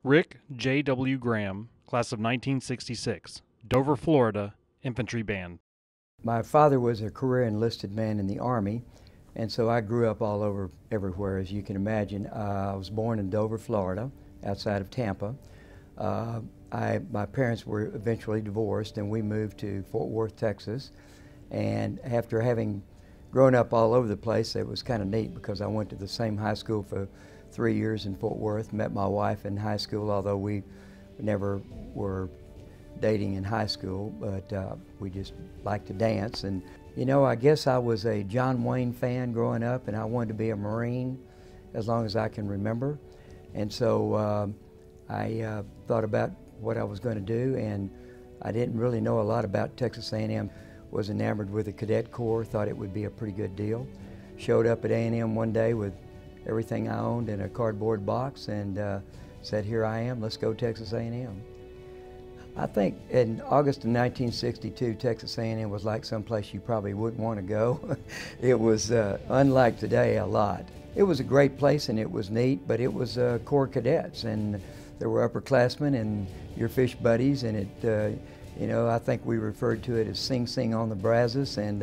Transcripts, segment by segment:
Rick J.W. Graham, class of 1966, Dover, Florida, Infantry Band. My father was a career enlisted man in the Army, and so I grew up all over everywhere, as you can imagine. I was born in Dover, Florida, outside of Tampa. My parents were eventually divorced, and we moved to Fort Worth, Texas. And after having grown up all over the place, it was kind of neat because I went to the same high school for 3 years in Fort Worth, met my wife in high school, although we never were dating in high school, but we just liked to dance. And you know, I guess I was a John Wayne fan growing up, and I wanted to be a Marine as long as I can remember. And so I thought about what I was going to do, and I didn't really know a lot about Texas A&M. Was enamored with the Cadet Corps, thought it would be a pretty good deal. Showed up at A&M one day with everything I owned in a cardboard box and said, here I am, let's go Texas A&M. I think in August of 1962, Texas A&M was like someplace you probably wouldn't want to go. It was unlike today a lot. It was a great place and it was neat, but it was Corps cadets, and there were upperclassmen and your fish buddies, and it, you know, I think we referred to it as Sing Sing on the Brazos, and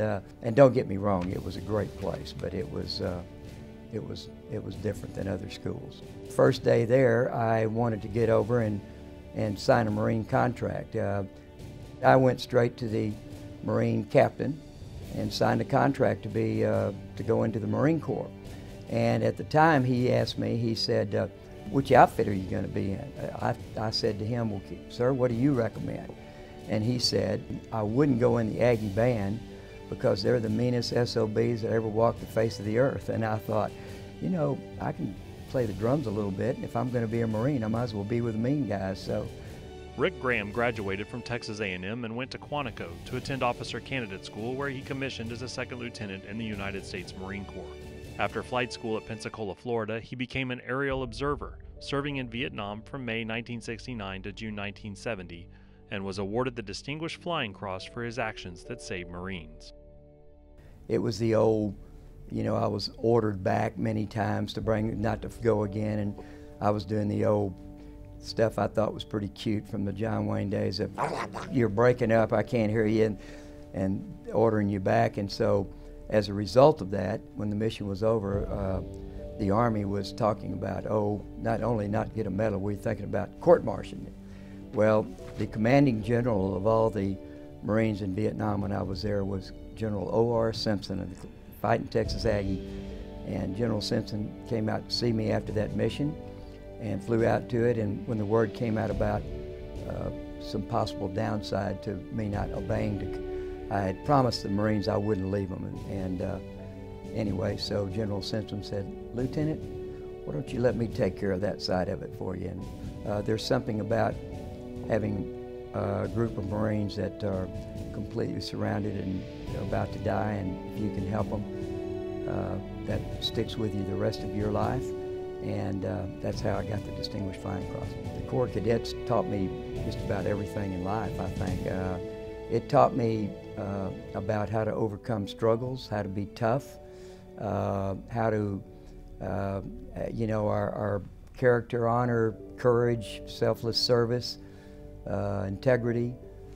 don't get me wrong, it was a great place, but it was different than other schools. First day there, I wanted to get over and sign a Marine contract. I went straight to the Marine captain and signed a contract to go into the Marine Corps. And at the time he asked me, he said, which outfit are you going to be in? I said to him, well, sir, what do you recommend? And he said, I wouldn't go in the Aggie band because they're the meanest SOBs that ever walked the face of the earth. And I thought, you know, I can play the drums a little bit. If I'm going to be a Marine, I might as well be with the mean guys. So, Rick Graham graduated from Texas A&M and went to Quantico to attend Officer Candidate School, where he commissioned as a second lieutenant in the United States Marine Corps. After flight school at Pensacola, Florida, he became an aerial observer, serving in Vietnam from May 1969 to June 1970, and was awarded the Distinguished Flying Cross for his actions that saved Marines. It was the old, you know, I was ordered back many times not to go again, and I was doing the old stuff I thought was pretty cute from the John Wayne days of you're breaking up, I can't hear you, and ordering you back. And so as a result of that, when the mission was over, the Army was talking about, oh, not only not get a medal, we're thinking about court-martialing it. Well, the commanding general of all the Marines in Vietnam when I was there was General O.R. Simpson of the Fighting Texas Aggie. And General Simpson came out to see me after that mission and flew out to it. And when the word came out about some possible downside to me not obeying, I had promised the Marines I wouldn't leave them. And anyway, so General Simpson said, Lieutenant, why don't you let me take care of that side of it for you? And there's something about having a group of Marines that are completely surrounded and about to die, and if you can help them, that sticks with you the rest of your life. And that's how I got the Distinguished Flying Cross. The Corps Cadets taught me just about everything in life, I think. It taught me about how to overcome struggles, how to be tough, how to, you know, our character, honor, courage, selfless service, integrity.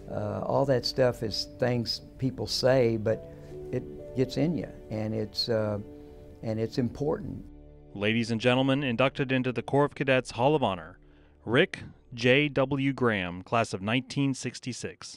All that stuff is things people say, but it gets in you, and it's important. Ladies and gentlemen, inducted into the Corps of Cadets Hall of Honor, Rick J.W. Graham, class of 1966.